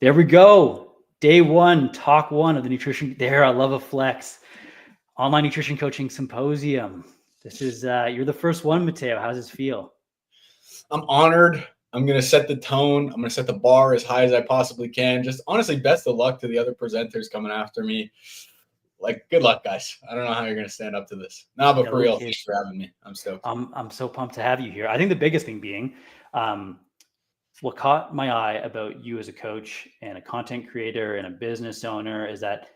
There we go. Day one, talk one of the nutrition. There, I love a flex. Online nutrition coaching symposium. This is you're the first one, Matteo. How does this feel? I'm honored. I'm going to set the tone. I'm going to set the bar as high as I possibly can. Just honestly, best of luck to the other presenters coming after me. Like, good luck, guys. I don't know how you're going to stand up to this. But for real, thanks for having me. I'm stoked. I'm so pumped to have you here. I think the biggest thing being, what caught my eye about you as a coach and a content creator and a business owner is that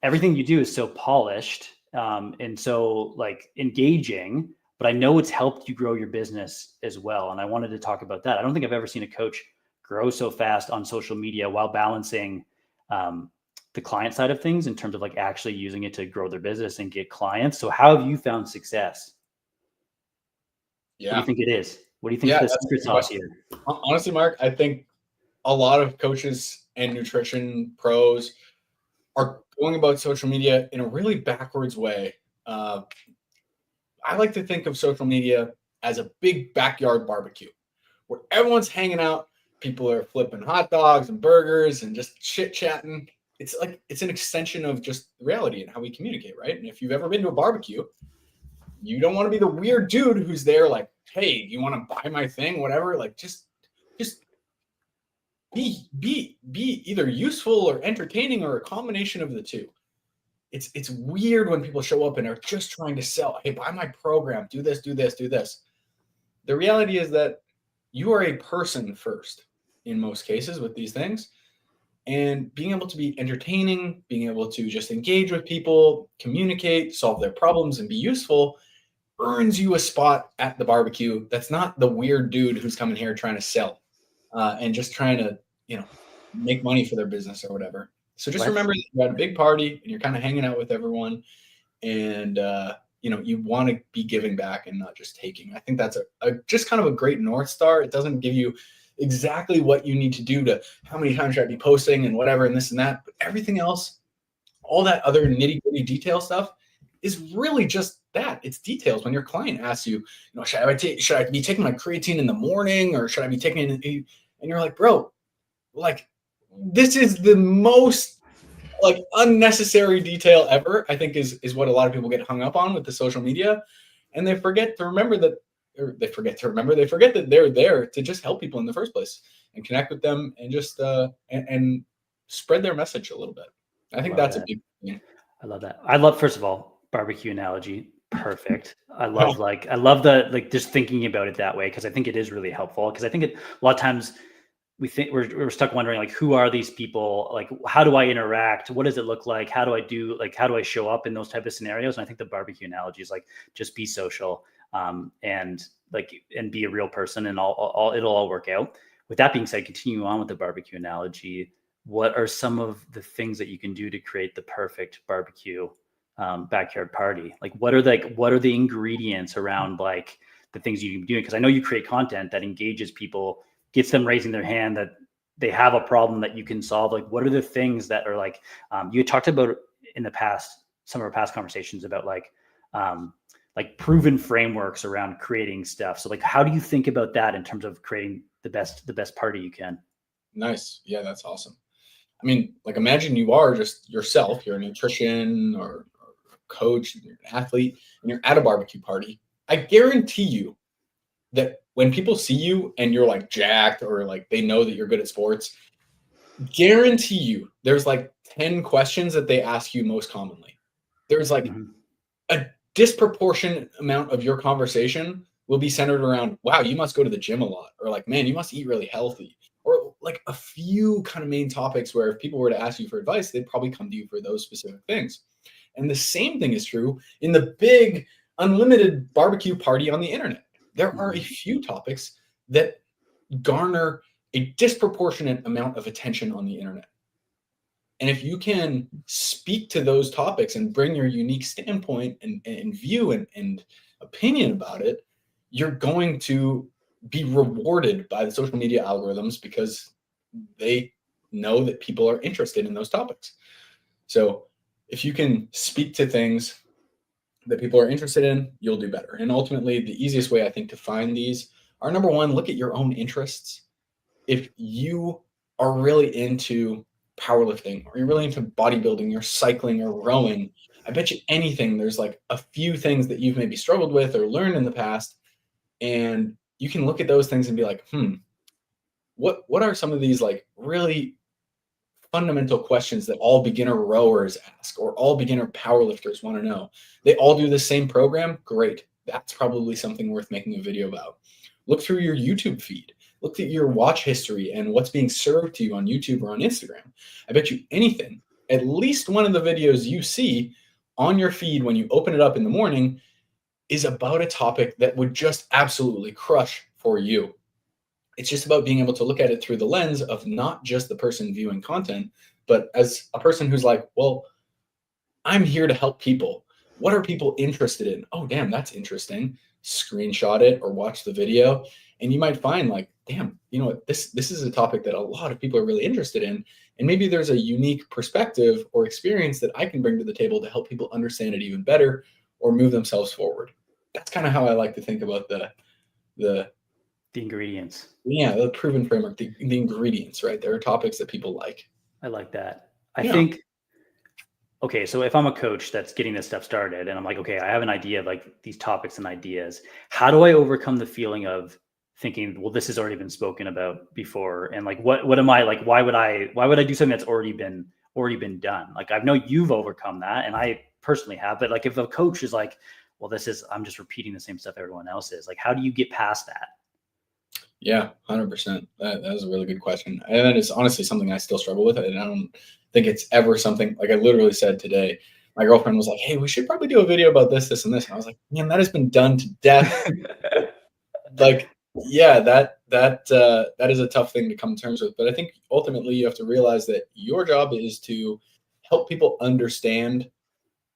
everything you do is so polished and so like engaging, but I know it's helped you grow your business as well. And I wanted to talk about that. I don't think I've ever seen a coach grow so fast on social media while balancing the client side of things in terms of like actually using it to grow their business and get clients. So how have you found success? Yeah. What do you think it is? What do you think the secret sauce here? Honestly, Mark, I think a lot of coaches and nutrition pros are going about social media in a really backwards way. I like to think of social media as a big backyard barbecue where everyone's hanging out. People are flipping hot dogs and burgers and just chit chatting. It's like, it's an extension of just reality and how we communicate, right? And if you've ever been to a barbecue, you don't want to be the weird dude who's there like, hey, you want to buy my thing, whatever. Like, just be either useful or entertaining or a combination of the two. It's weird when people show up and are just trying to sell, hey, buy my program, do this, do this, do this. The reality is that you are a person first in most cases with these things. And being able to be entertaining, being able to just engage with people, communicate, solve their problems, and be useful earns you a spot at the barbecue. That's not the weird dude who's coming here trying to sell and just trying to, make money for their business or whatever. So just remember that you're at a big party and you're kind of hanging out with everyone and, you want to be giving back and not just taking. I think that's just kind of a great North Star. It doesn't give you exactly what you need to do to how many times should I be posting and whatever and this and that, but everything else, all that other nitty gritty detail stuff is really just that. It's details. When your client asks you, should I be taking my creatine in the morning or should I be taking it? And you're like, bro, like this is the most like unnecessary detail ever, I think is what a lot of people get hung up on with the social media. And they forget that they're there to just help people in the first place and connect with them and just and spread their message a little bit. I think that's a big thing. I love that. I love, first of all, BBQ Analogy. Perfect. I love the just thinking about it that way, because I think it is really helpful. Because I think a lot of times we think we're stuck wondering like, who are these people? Like, how do I interact? What does it look like? How do I show up in those type of scenarios? And I think the BBQ Analogy is like, just be social and be a real person, and it'll all work out. With that being said, continue on with the BBQ Analogy. What are some of the things that you can do to create the perfect barbecue backyard party? Like, what are the ingredients around like the things you can do? Because I know you create content that engages people, gets them raising their hand that they have a problem that you can solve. Like, what are the things that are like, you talked about in the past, some of our past conversations about like proven frameworks around creating stuff. So like, how do you think about that in terms of creating the best party you can? Nice. Yeah, that's awesome. I mean, like, imagine you are just yourself. You're a nutrition or coach, you're an athlete, and you're at a barbecue party. I guarantee you that when people see you and you're like jacked or like they know that you're good at sports, guarantee you there's like 10 questions that they ask you most commonly. There's like a disproportionate amount of your conversation will be centered around, wow, you must go to the gym a lot, or like, man, you must eat really healthy, or like a few kind of main topics where if people were to ask you for advice, they'd probably come to you for those specific things. And the same thing is true in the big unlimited barbecue party on the internet. There are a few topics that garner a disproportionate amount of attention on the internet. And if you can speak to those topics and bring your unique standpoint and view and opinion about it, you're going to be rewarded by the social media algorithms because they know that people are interested in those topics. So if you can speak to things that people are interested in, you'll do better. And ultimately, the easiest way I think to find these are, number one, look at your own interests. If you are really into powerlifting, or you're really into bodybuilding, or cycling or rowing, I bet you anything there's like a few things that you've maybe struggled with or learned in the past, and you can look at those things and be like, what are some of these like really fundamental questions that all beginner rowers ask, or all beginner powerlifters want to know? They all do the same program. Great. That's probably something worth making a video about. Look through your YouTube feed. Look at your watch history and what's being served to you on YouTube or on Instagram. I bet you anything, at least one of the videos you see on your feed when you open it up in the morning is about a topic that would just absolutely crush for you. It's just about being able to look at it through the lens of not just the person viewing content, but as a person who's like, well, I'm here to help people. What are people interested in? Oh, damn, that's interesting. Screenshot it or watch the video. And you might find like, damn, you know what, this is a topic that a lot of people are really interested in. And maybe there's a unique perspective or experience that I can bring to the table to help people understand it even better or move themselves forward. That's kind of how I like to think about the ingredients. Yeah, the proven framework, the ingredients, right? There are topics that people like. I like that. I think, okay, so if I'm a coach that's getting this stuff started and I'm like, okay, I have an idea of like these topics and ideas, how do I overcome the feeling of thinking, well, this has already been spoken about before? And like, what am I like, why would I do something that's already been done? Like, I know you've overcome that, and I personally have, but like if a coach is like, well, I'm just repeating the same stuff everyone else is, like, how do you get past that? Yeah, 100%. That is a really good question. And that is honestly something I still struggle with. And I don't think it's ever something, like I literally said today, my girlfriend was like, hey, we should probably do a video about this, this, and this. And I was like, man, that has been done to death. Like, yeah, that is a tough thing to come to terms with. But I think ultimately you have to realize that your job is to help people understand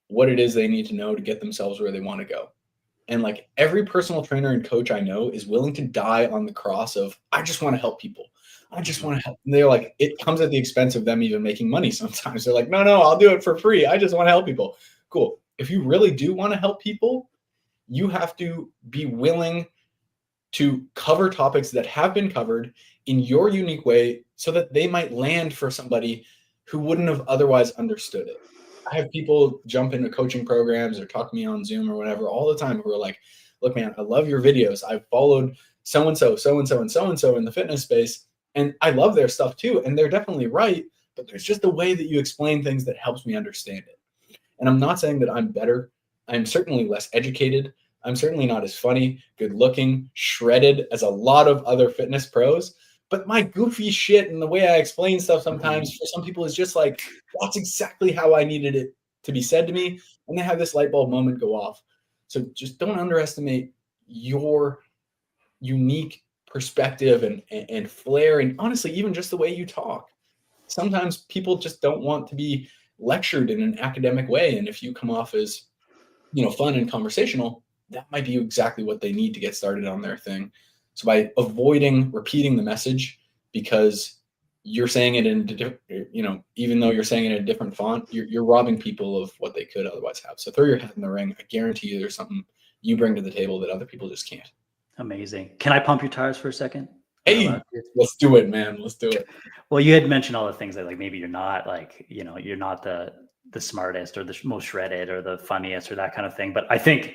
what it is they need to know to get themselves where they want to go. And like every personal trainer and coach I know is willing to die on the cross of, I just want to help people. I just want to help. And they're like, it comes at the expense of them even making money sometimes. They're like, no, I'll do it for free. I just want to help people. Cool. If you really do want to help people, you have to be willing to cover topics that have been covered in your unique way so that they might land for somebody who wouldn't have otherwise understood it. I have people jump into coaching programs or talk to me on Zoom or whatever all the time who are like, look, man, I love your videos. I've followed so-and-so, so-and-so, and so-and-so in the fitness space, and I love their stuff too. And they're definitely right, but there's just a way that you explain things that helps me understand it. And I'm not saying that I'm better. I'm certainly less educated. I'm certainly not as funny, good looking, shredded as a lot of other fitness pros. But my goofy shit and the way I explain stuff sometimes for some people is just like, that's exactly how I needed it to be said to me. And they have this light bulb moment go off. So just don't underestimate your unique perspective and flair. And honestly, even just the way you talk. Sometimes people just don't want to be lectured in an academic way. And if you come off as, fun and conversational, that might be exactly what they need to get started on their thing. So by avoiding repeating the message because you're saying it in, even though you're saying it in a different font, you're robbing people of what they could otherwise have. So throw your hat in the ring. I guarantee you there's something you bring to the table that other people just can't. Amazing. Can I pump your tires for a second? Hey, let's do it, man. Let's do it. Well, you had mentioned all the things that like maybe you're not like, you're not the smartest or the most shredded or the funniest or that kind of thing. But I think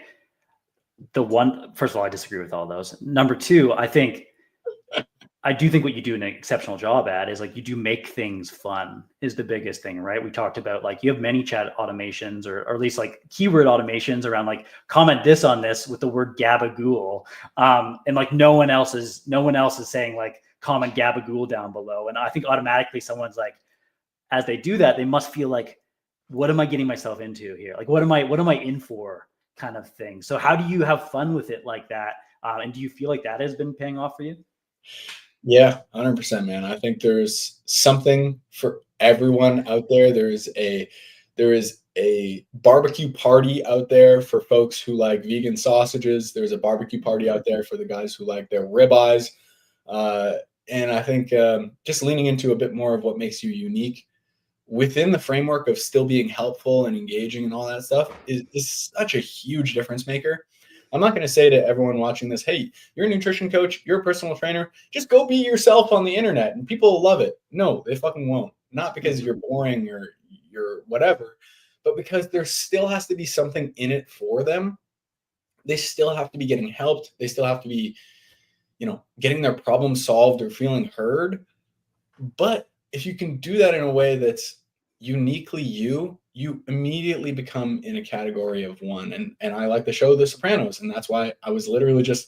first of all, I disagree with all those. Number two, I do think what you do an exceptional job at is like you do make things fun is the biggest thing, right? We talked about like you have many chat automations or at least like keyword automations around like comment this on this with the word gabagool. And like no one else is saying like comment gabagool down below. And I think automatically someone's like, as they do that, they must feel like, what am I getting myself into here? Like, what am I in for? Kind of thing. So how do you have fun with it like that? And do you feel like that has been paying off for you? Yeah, 100%, man. I think there's something for everyone out there. There is a barbecue party out there for folks who like vegan sausages. There's a barbecue party out there for the guys who like their ribeyes. And I think just leaning into a bit more of what makes you unique within the framework of still being helpful and engaging and all that stuff is such a huge difference maker. I'm not going to say to everyone watching this, hey, you're a nutrition coach, you're a personal trainer, just go be yourself on the internet and people will love it. No, they fucking won't. Not because you're boring or you're whatever, but because there still has to be something in it for them. They still have to be getting helped. They still have to be, getting their problem solved or feeling heard. But if you can do that in a way that's uniquely you, you immediately become in a category of one. And I like the show The Sopranos, and that's why I was literally just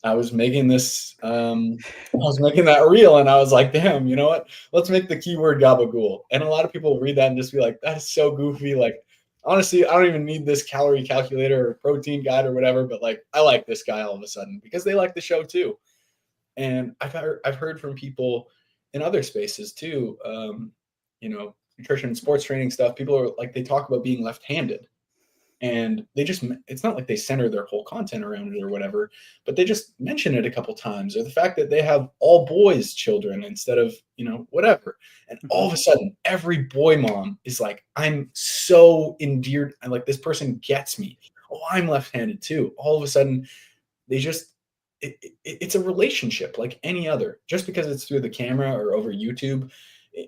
I was making this I was making that reel, and I was like, damn, you know what? Let's make the keyword gabagool. And a lot of people read that and just be like, that is so goofy. Like, honestly, I don't even need this calorie calculator or protein guide or whatever, but like I like this guy all of a sudden because they like the show too. And I've heard from people in other spaces too, nutrition, sports training stuff. People are like, they talk about being left-handed, and it's not like they center their whole content around it or whatever, but they just mention it a couple times, or the fact that they have all boys children instead of, whatever. And all of a sudden, every boy mom is like, I'm so endeared. I'm like, this person gets me. Oh, I'm left-handed too. All of a sudden, they just, it's a relationship like any other. Just because it's through the camera or over YouTube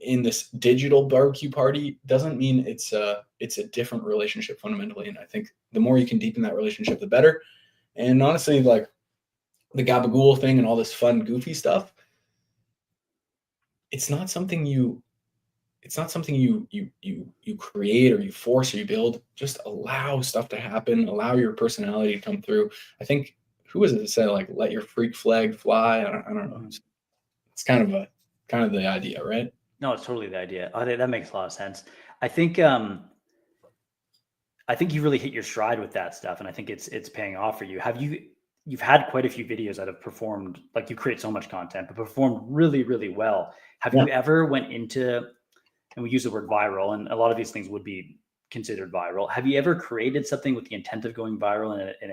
in this digital barbecue party doesn't mean it's a different relationship fundamentally. And I think the more you can deepen that relationship, the better. And honestly, like the gabagool thing and all this fun, goofy stuff, it's not something you create or you force or you build. Just allow stuff to happen, allow your personality to come through. I think, who was it that said, like, let your freak flag fly? I don't know. It's kind of the idea, right? No, it's totally the idea. I think that makes a lot of sense. I think you really hit your stride with that stuff, and I think it's paying off for you. You've had quite a few videos that have performed, like, you create so much content, but performed really, really well. Have you ever went into, and we use the word viral, and a lot of these things would be considered viral. Have you ever created something with the intent of going viral and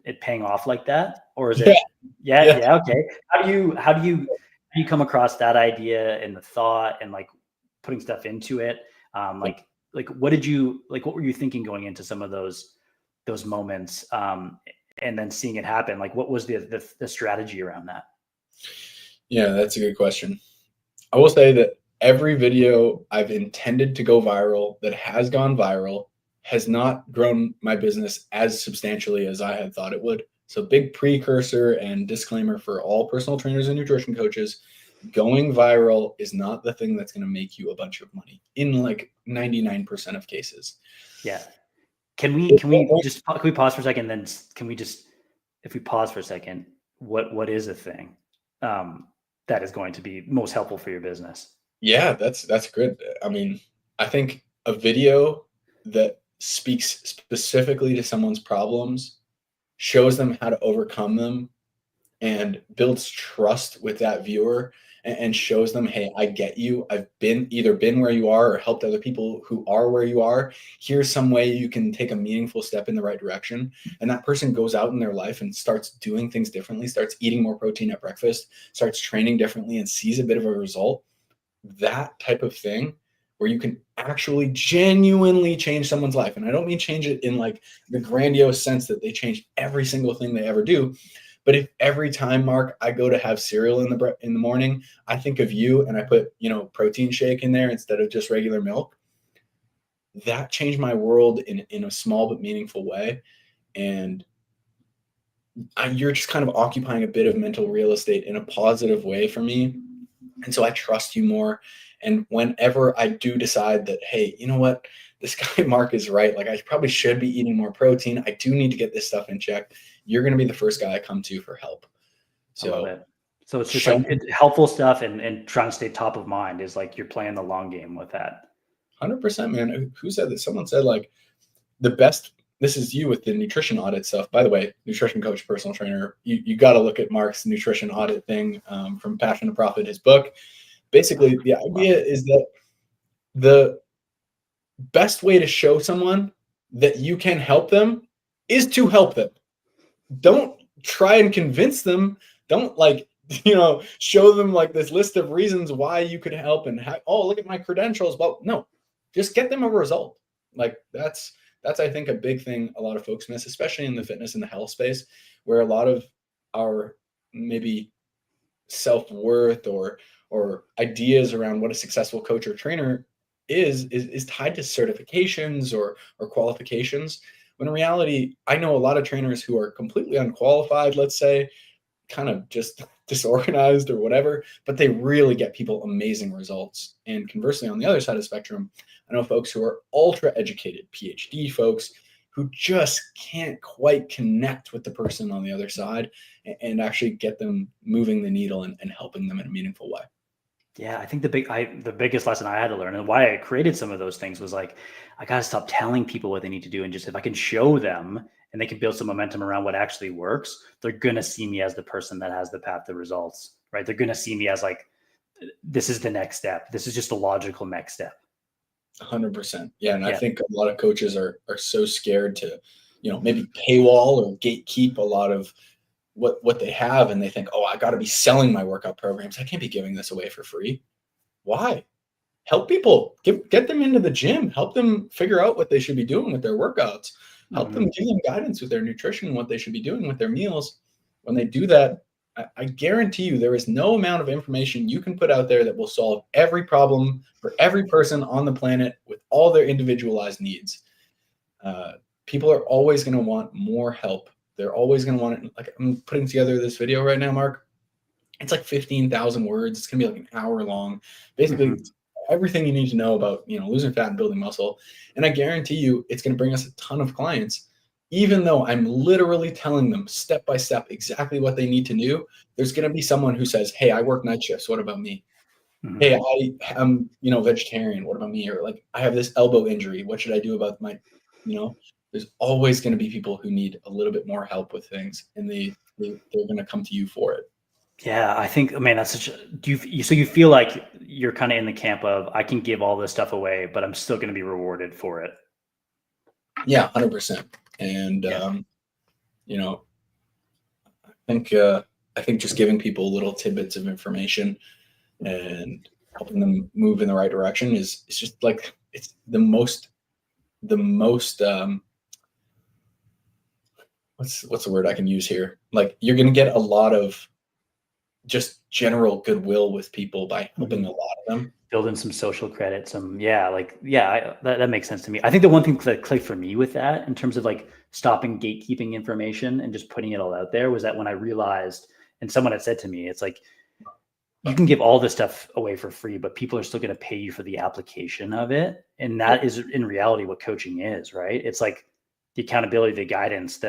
it paying off like that? Or is it, yeah, okay. How do you come across that idea and the thought and like putting stuff into it? Like what were you thinking going into some of those moments? And then seeing it happen, like what was the strategy around that? Yeah, that's a good question. I will say that every video I've intended to go viral that has gone viral has not grown my business as substantially as I had thought it would. So big precursor and disclaimer for all personal trainers and nutrition coaches: going viral is not the thing that's going to make you a bunch of money in like 99% of cases. Yeah. Can we pause for a second? Then if we pause for a second, what is a thing that is going to be most helpful for your business? Yeah, that's good. I mean, I think a video that speaks specifically to someone's problems, shows them how to overcome them, and builds trust with that viewer, and shows them, hey, I get you. I've either been where you are or helped other people who are where you are. Here's some way you can take a meaningful step in the right direction. And that person goes out in their life and starts doing things differently, starts eating more protein at breakfast, starts training differently, and sees a bit of a result. That type of thing where you can actually genuinely change someone's life. And I don't mean change it in like the grandiose sense that they change every single thing they ever do. But if every time, Mark, I go to have cereal in the morning, I think of you and I put, protein shake in there instead of just regular milk, that changed my world in a small but meaningful way. And you're just kind of occupying a bit of mental real estate in a positive way for me. And so I trust you more. And whenever I do decide that, hey, you know what, this guy Mark is right, like I probably should be eating more protein, I do need to get this stuff in check, you're going to be the first guy I come to for help. So I love it. So it's just like helpful stuff and trying to stay top of mind is like you're playing the long game with that. 100%, man. Who said that? Someone said like the best, this is you with the nutrition audit stuff. By the way, nutrition coach, personal trainer, you got to look at Mark's nutrition audit thing from Passion to Profit, his book. Basically, the idea is that the best way to show someone that you can help them is to help them. Don't try and convince them. Don't show them like this list of reasons why you could help and look at my credentials. Well, no, just get them a result. Like that's I think a big thing a lot of folks miss, especially in the fitness and the health space, where a lot of our maybe self-worth or ideas around what a successful coach or trainer is tied to certifications or qualifications. When in reality, I know a lot of trainers who are completely unqualified, let's say, kind of just disorganized or whatever, but they really get people amazing results. And conversely, on the other side of the spectrum, I know folks who are ultra educated, PhD folks, who just can't quite connect with the person on the other side and actually get them moving the needle and helping them in a meaningful way. Yeah, I think the biggest lesson I had to learn and why I created some of those things was like, I got to stop telling people what they need to do. And just if I can show them and they can build some momentum around what actually works, they're going to see me as the person that has the path to results, right? They're going to see me as like, this is the next step. This is just a logical next step. 100%. Yeah. And I Yeah. think a lot of coaches are so scared to, maybe paywall or gatekeep a lot of what they have. And they think, oh, I got to be selling my workout programs. I can't be giving this away for free. Why? Help people, get them into the gym, help them figure out what they should be doing with their workouts, help them give them guidance with their nutrition, what they should be doing with their meals. When they do that, I guarantee you there is no amount of information you can put out there that will solve every problem for every person on the planet with all their individualized needs. People are always going to want more help. They're always going to want it. Like, I'm putting together this video right now, Mark. It's like 15,000 words. It's going to be like an hour long. Basically, everything you need to know about, losing fat and building muscle. And I guarantee you it's going to bring us a ton of clients. Even though I'm literally telling them step by step exactly what they need to do, there's going to be someone who says, hey, I work night shifts. What about me? Hey, I'm, vegetarian. What about me? Or like, I have this elbow injury. What should I do about my, there's always going to be people who need a little bit more help with things, and they're going to come to you for it. Yeah, I think, man, that's such a, so you feel like you're kind of in the camp of, I can give all this stuff away, but I'm still going to be rewarded for it. Yeah, 100%. And, I think just giving people little tidbits of information and helping them move in the right direction is just like, it's the most what's the word I can use here? Like, you're going to get a lot of just general goodwill with people by helping a lot of them. Building some social credit, that makes sense to me. I think the one thing that clicked for me with that in terms of like stopping gatekeeping information and just putting it all out there was that when I realized, and someone had said to me, it's like, you can give all this stuff away for free, but people are still going to pay you for the application of it. And that is in reality what coaching is, right? It's like the accountability, the guidance,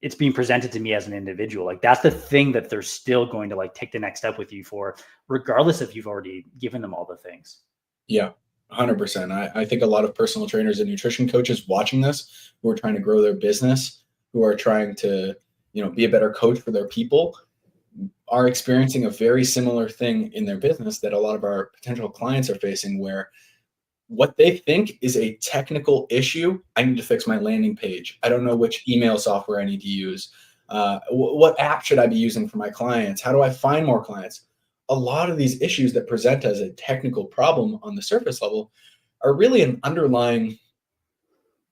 it's being presented to me as an individual. Like, that's the thing that they're still going to like take the next step with you for, regardless if you've already given them all the things. Yeah, 100%. I think a lot of personal trainers and nutrition coaches watching this, who are trying to grow their business, who are trying to, be a better coach for their people, are experiencing a very similar thing in their business that a lot of our potential clients are facing, where what they think is a technical issue. I need to fix my landing page. I don't know which email software I need to use. What app should I be using for my clients? How do I find more clients? A lot of these issues that present as a technical problem on the surface level are really an underlying,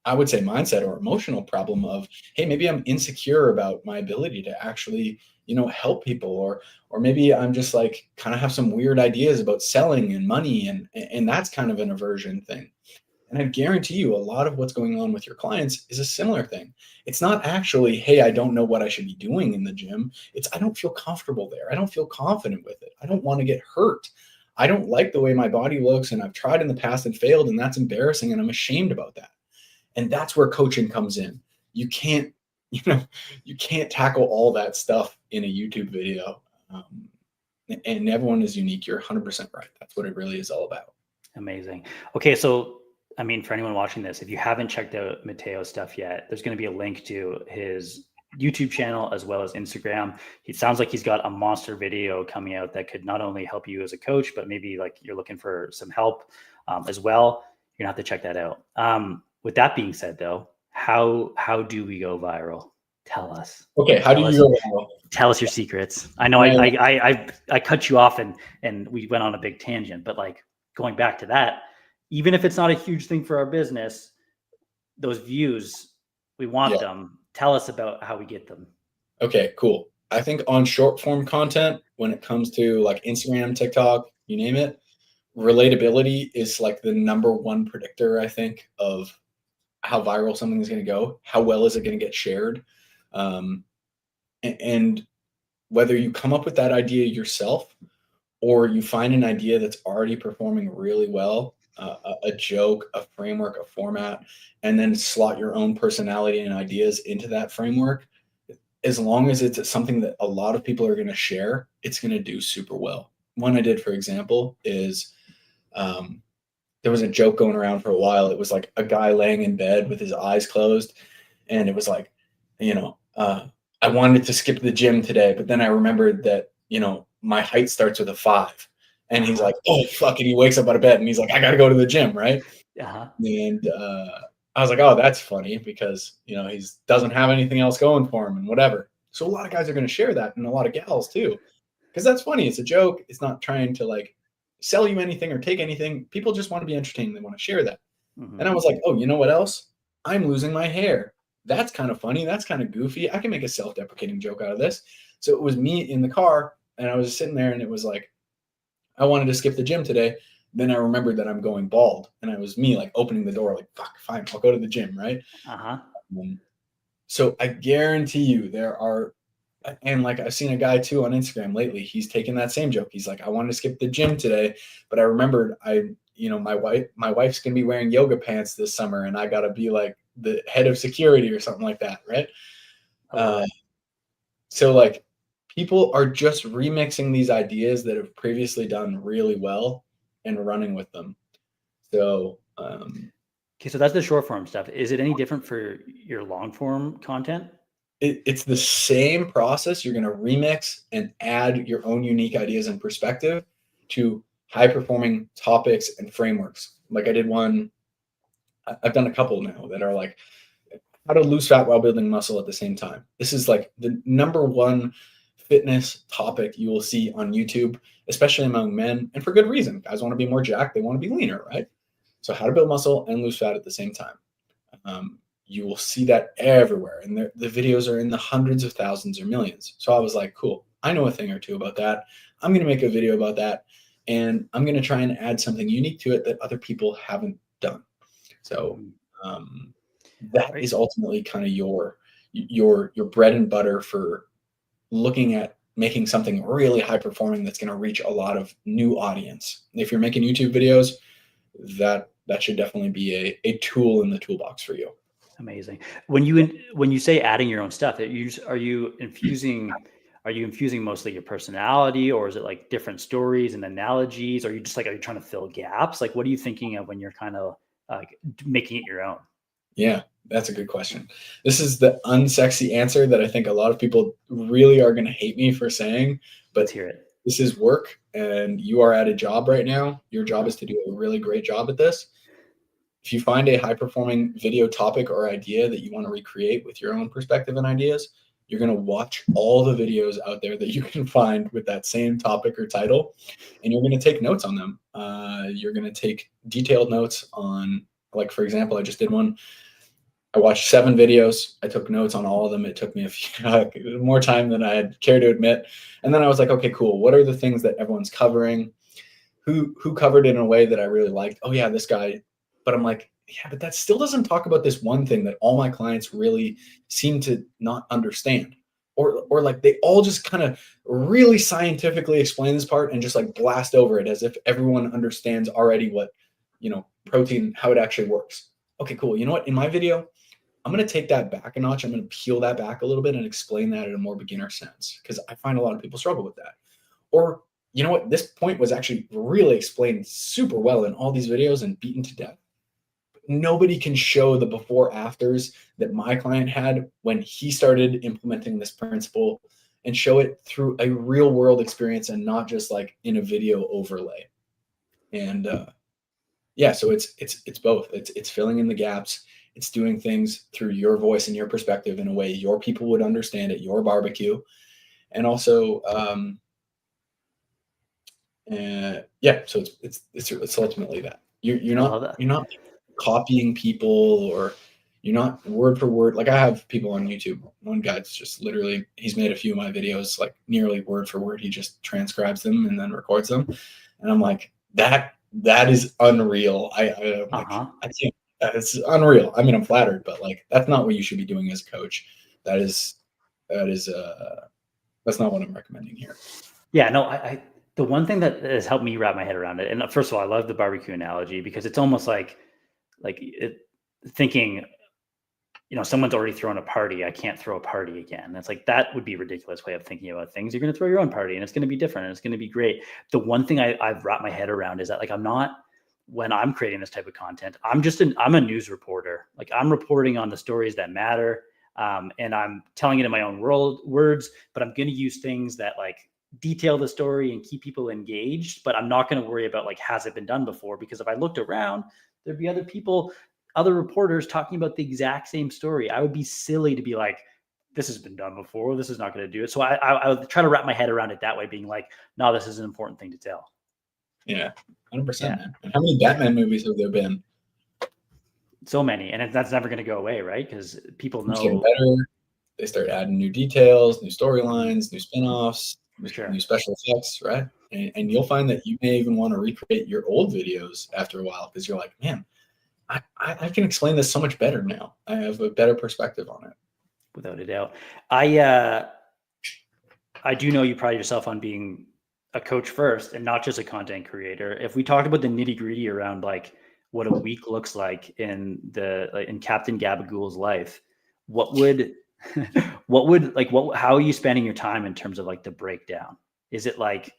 I would say, mindset or emotional problem of, hey, maybe I'm insecure about my ability to actually, help people, or maybe I'm just like kind of have some weird ideas about selling and money, and that's kind of an aversion thing. And I guarantee you a lot of what's going on with your clients is a similar thing. It's not actually, hey, I don't know what I should be doing in the gym. It's, I don't feel comfortable there. I don't feel confident with it. I don't want to get hurt. I don't like the way my body looks, and I've tried in the past and failed, and that's embarrassing, and I'm ashamed about that. And that's where coaching comes in. You can't tackle all that stuff in a YouTube video. And everyone is unique. You're 100% right. That's what it really is all about. Amazing. Okay. So, I mean, for anyone watching this, if you haven't checked out Matteo's stuff yet, there's going to be a link to his YouTube channel as well as Instagram. It sounds like he's got a monster video coming out that could not only help you as a coach, but maybe like you're looking for some help as well. You're going to have to check that out. With that being said, though, how do we go viral? Tell us. Okay, how do you go viral? Tell us your secrets. I know I cut you off and we went on a big tangent, but like going back to that, even if it's not a huge thing for our business, those views, we want them. Tell us about how we get them. Okay, cool. I think on short form content, when it comes to like Instagram, TikTok, you name it, relatability is like the number one predictor, I think, of how viral something is going to go. How well is it going to get shared? Um, and whether you come up with that idea yourself or you find an idea that's already performing really well, a joke, a framework, a format, and then slot your own personality and ideas into that framework, as long as it's something that a lot of people are going to share, it's going to do super well. One I did, for example, is um, there was a joke going around for a while. It was like a guy laying in bed with his eyes closed, and it was like, you know, I wanted to skip the gym today, but then I remembered that, my height starts with a 5. And he's like, oh, fuck it. He wakes up out of bed and he's like, I got to go to the gym, right? Uh-huh. And I was like, oh, that's funny because, he doesn't have anything else going for him and whatever. So a lot of guys are going to share that, and a lot of gals too, because that's funny. It's a joke. It's not trying to like sell you anything or take anything. People just want to be entertained. They want to share that. Mm-hmm. And I was like, oh, you know what else? I'm losing my hair. That's kind of funny. That's kind of goofy. I can make a self-deprecating joke out of this. So it was me in the car, and I was just sitting there, and it was like, I wanted to skip the gym today. Then I remembered that I'm going bald, and it was me like opening the door, like, fuck, fine, I'll go to the gym, right? Uh-huh. So I guarantee you there are, and like I've seen a guy too on Instagram lately, he's taken that same joke. He's like, I wanted to skip the gym today, but I remembered my wife's gonna be wearing yoga pants this summer, and I gotta be like the head of security or something like that, right? So like people are just remixing these ideas that have previously done really well and running with them. So Okay, so that's the short form stuff. Is it any different for your long form content? it's the same process. You're going to remix and add your own unique ideas and perspective to high performing topics and frameworks. Like I did one, I've done a couple now that are like how to lose fat while building muscle at the same time. This is like the number one fitness topic you will see on YouTube, especially among men, and for good reason. Guys want to be more jacked, they want to be leaner, right? So how to build muscle and lose fat at the same time. You will see that everywhere, and the videos are in the hundreds of thousands or millions. So I was like, cool, I know a thing or two about that. I'm going to make a video about that, and I'm going to try and add something unique to it that other people haven't done. So that is ultimately kind of your bread and butter for looking at making something really high performing that's going to reach a lot of new audience. If you're making YouTube videos, that should definitely be a tool in the toolbox for you. Amazing. When you say adding your own stuff, are you infusing mostly your personality, or is it like different stories and analogies? Or are you just like, are you trying to fill gaps? Like, what are you thinking of when you're kind of like making it your own? Yeah, that's a good question. This is the unsexy answer that I think a lot of people really are going to hate me for saying, but Let's hear it. This is work, and you are at a job right now. Your job is to do a really great job at this. If you find a high-performing video topic or idea that you want to recreate with your own perspective and ideas, you're going to watch all the videos out there that you can find with that same topic or title, and you're going to take notes on them. You're going to take detailed notes on, like, for example, I just did one. I watched 7 videos. I took notes on all of them. It took me more time than I had care to admit. And then I was like, okay, cool. What are the things that everyone's covering? Who covered it in a way that I really liked? Oh yeah, this guy. But I'm like, yeah, but that still doesn't talk about this one thing that all my clients really seem to not understand. Or like they all just kind of really scientifically explain this part and just like blast over it as if everyone understands already what, protein, how it actually works. Okay, cool. You know what? In my video, I'm going to take that back a notch. I'm going to peel that back a little bit and explain that in a more beginner sense, because I find a lot of people struggle with that. Or, you know what? This point was actually really explained super well in all these videos and beaten to death. But nobody can show the before afters that my client had when he started implementing this principle, and show it through a real world experience and not just like in a video overlay. And yeah, so it's both. It's filling in the gaps. It's doing things through your voice and your perspective in a way your people would understand at your barbecue. And also, yeah, so it's ultimately that you're I love that. not copying people or You're not word for word. Like I have people on YouTube. One guy's just literally, he's made a few of my videos like nearly word for word. He just transcribes them and then records them. And I'm like, that is unreal. I'm like, I can't, it's unreal. I mean, I'm flattered, but like, that's not what you should be doing as a coach. That's not what I'm recommending here. Yeah, no, I the one thing that has helped me wrap my head around it, and first of all, I love the barbecue analogy because it's almost like thinking, someone's already thrown a party. I can't throw a party again. It's like, that would be a ridiculous way of thinking about things. You're going to throw your own party and it's going to be different and it's going to be great. The one thing I've wrapped my head around is that like, when I'm creating this type of content, I'm a news reporter. Like I'm reporting on the stories that matter. And I'm telling it in my own words, but I'm going to use things that like detail the story and keep people engaged, but I'm not going to worry about like, has it been done before? Because if I looked around, there'd be other reporters talking about the exact same story. I would be silly to be like, this has been done before. This is not going to do it. So I would try to wrap my head around it that way, being like, no, this is an important thing to tell. Yeah, 100%. Yeah. Man. And how many Batman movies have there been? So many, and that's never going to go away, right? Because people know. Better. They start adding new details, new storylines, new spinoffs, new special effects, right? And you'll find that you may even want to recreate your old videos after a while because you're like, man, I can explain this so much better now. I have a better perspective on it. Without a doubt. I do know you pride yourself on being a coach first and not just a content creator. If we talked about the nitty gritty around like what a week looks like in Captain Gabagool's life, how are you spending your time in terms of like the breakdown? Is it like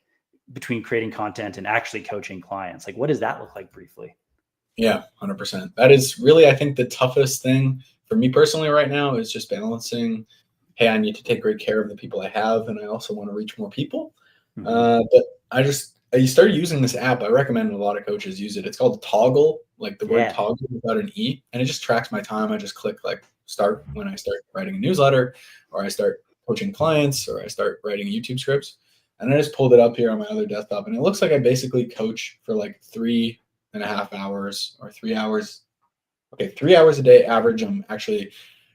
between creating content and actually coaching clients? Like, what does that look like briefly? Yeah, 100%. That is really, I think, the toughest thing for me personally right now is just balancing, hey, I need to take great care of the people I have, and I also want to reach more people. Mm-hmm. But I started using this app. I recommend a lot of coaches use it. It's called Toggle, like the word toggle without an E, and it just tracks my time. I just click like start when I start writing a newsletter, or I start coaching clients, or I start writing YouTube scripts. And I just pulled it up here on my other desktop, and it looks like I basically coach for like 3.5 hours or 3 hours. Okay, 3 hours a day average. I'm actually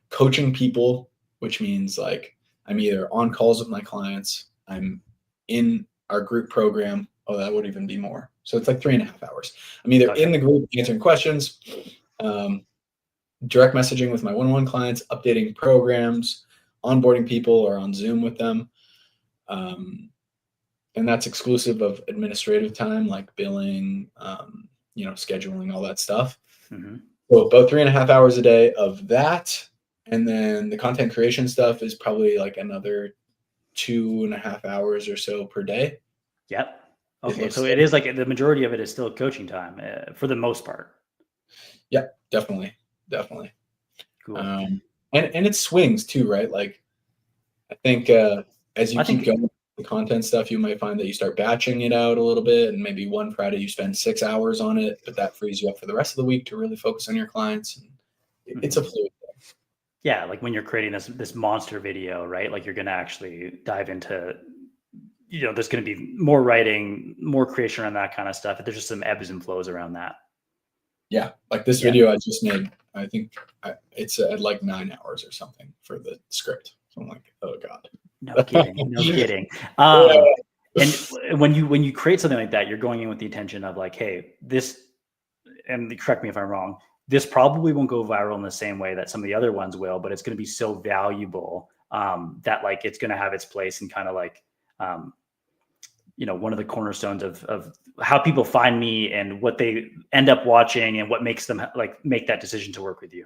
coaching people, which means like I'm either on calls with my clients, I'm in our group program. Oh, that would even be more. So it's like 3.5 hours. I'm either in the group answering questions, direct messaging with my one-on-one clients, updating programs, onboarding people, or on Zoom with them. And that's exclusive of administrative time like billing, scheduling, all that stuff. Mm-hmm. So about 3.5 hours a day of that. And then the content creation stuff is probably like another 2.5 hours or so per day. Yep. Okay. So it is like the majority of it is still coaching time for the most part. Yeah, definitely. Cool. And it swings too, right? Like I think as you keep going with the content stuff, you might find that you start batching it out a little bit, and maybe one Friday you spend 6 hours on it, but that frees you up for the rest of the week to really focus on your clients. And it's a fluid thing. Yeah, like when you're creating this monster video, right? Like you're going to actually dive into, there's going to be more writing, more creation around that kind of stuff. There's just some ebbs and flows around that. Yeah, like this video I just made, I think it's at like 9 hours or something for the script. So I'm like, oh God. No kidding. And when you create something like that, you're going in with the intention of like, hey, this, and correct me if I'm wrong, this probably won't go viral in the same way that some of the other ones will, but it's going to be so valuable that like it's going to have its place and kind of like, one of the cornerstones of how people find me and what they end up watching and what makes them like make that decision to work with you.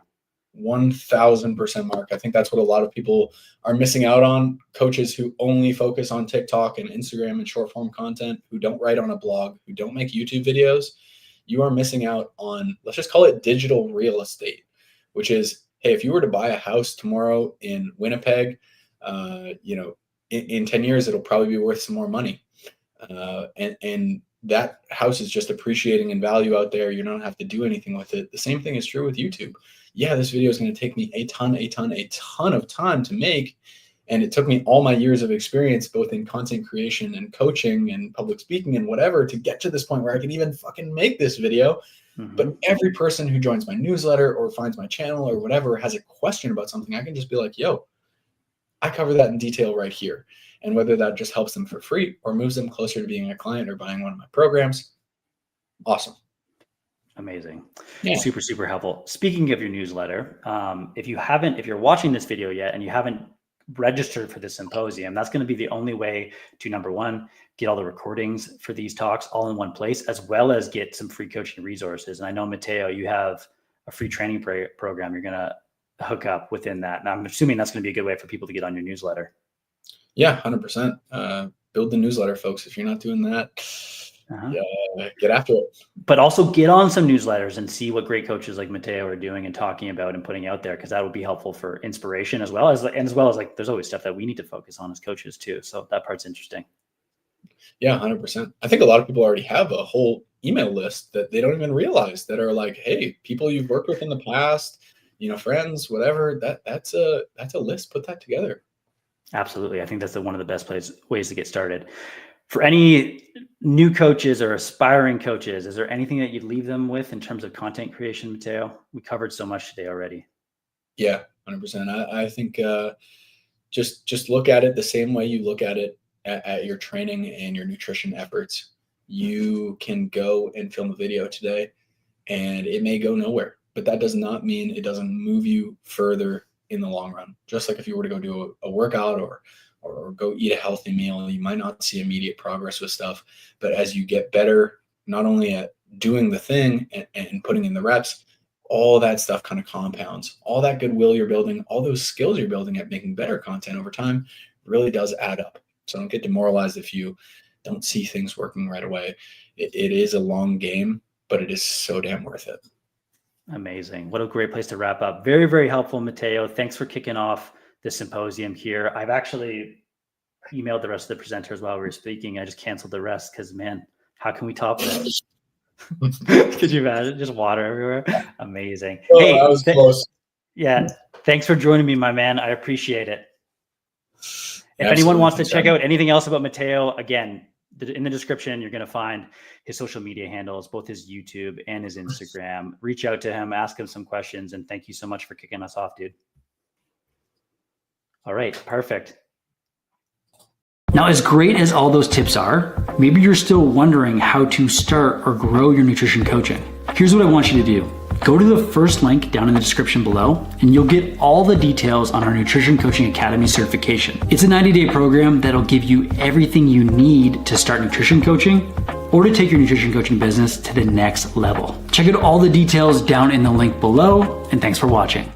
1,000%, Mark. I think that's what a lot of people are missing out on. Coaches who only focus on TikTok and Instagram and short form content, who don't write on a blog, who don't make YouTube videos. You are missing out on, let's just call it digital real estate, which is, hey, if you were to buy a house tomorrow in Winnipeg, in 10 years, it'll probably be worth some more money. And that house is just appreciating in value out there. You don't have to do anything with it. The same thing is true with YouTube. Yeah, this video is going to take me a ton of time to make, And it took me all my years of experience, both in content creation and coaching and public speaking and whatever, to get to this point where I can even fucking make this video. But every person who joins my newsletter or finds my channel or whatever has a question about something, I can just be like, yo, I cover that in detail right here. And whether that just helps them for free or moves them closer to being a client or buying one of my programs, awesome. Amazing. Yeah. Super, super helpful. Speaking of your newsletter, if you're watching this video yet and you haven't registered for the symposium, that's going to be the only way to, number one, get all the recordings for these talks all in one place, as well as get some free coaching resources. And I know, Matteo, you have a free training program you're going to hook up within that. And I'm assuming that's going to be a good way for people to get on your newsletter. Yeah, 100%. Build the newsletter, folks. If you're not doing that, get after it. But also get on some newsletters and see what great coaches like Matteo are doing and talking about and putting out there, because that would be helpful for inspiration as well as like there's always stuff that we need to focus on as coaches too. So that part's interesting. Yeah, 100%. I think a lot of people already have a whole email list that they don't even realize, that are like, hey, people you've worked with in the past, friends, whatever. That's a list. Put that together. Absolutely. I think that's one of the best ways to get started. For any new coaches or aspiring coaches, is there anything that you'd leave them with in terms of content creation, Matteo? We covered so much today already. Yeah, 100%. I think just look at it the same way you look at it at your training and your nutrition efforts. You can go and film a video today and it may go nowhere, but that does not mean it doesn't move you further in the long run. Just like if you were to go do a workout or go eat a healthy meal, you might not see immediate progress with stuff, but as you get better, not only at doing the thing and putting in the reps, all that stuff kind of compounds. All that goodwill you're building, all those skills you're building at making better content over time really does add up. So don't get demoralized if you don't see things working right away. It is a long game, but it is so damn worth it. Amazing. What a great place to wrap up. Very, very helpful, Matteo. Thanks for kicking off the symposium here. I've actually emailed the rest of the presenters while we were speaking. I just canceled the rest because, man, how can we top that? Could you imagine? Just water everywhere. Amazing. Oh, hey, that was close. Yeah. Thanks for joining me, my man. I appreciate it. If anyone wants to check out anything else about Matteo, again, in the description, you're going to find his social media handles, both his YouTube and his Instagram. Reach out to him, ask him some questions, and thank you so much for kicking us off, dude. All right, perfect. Now, as great as all those tips are, maybe you're still wondering how to start or grow your nutrition coaching. Here's what I want you to do. Go to the first link down in the description below, and you'll get all the details on our Nutrition Coaching Academy certification. It's a 90-day program that'll give you everything you need to start nutrition coaching or to take your nutrition coaching business to the next level. Check out all the details down in the link below, and thanks for watching.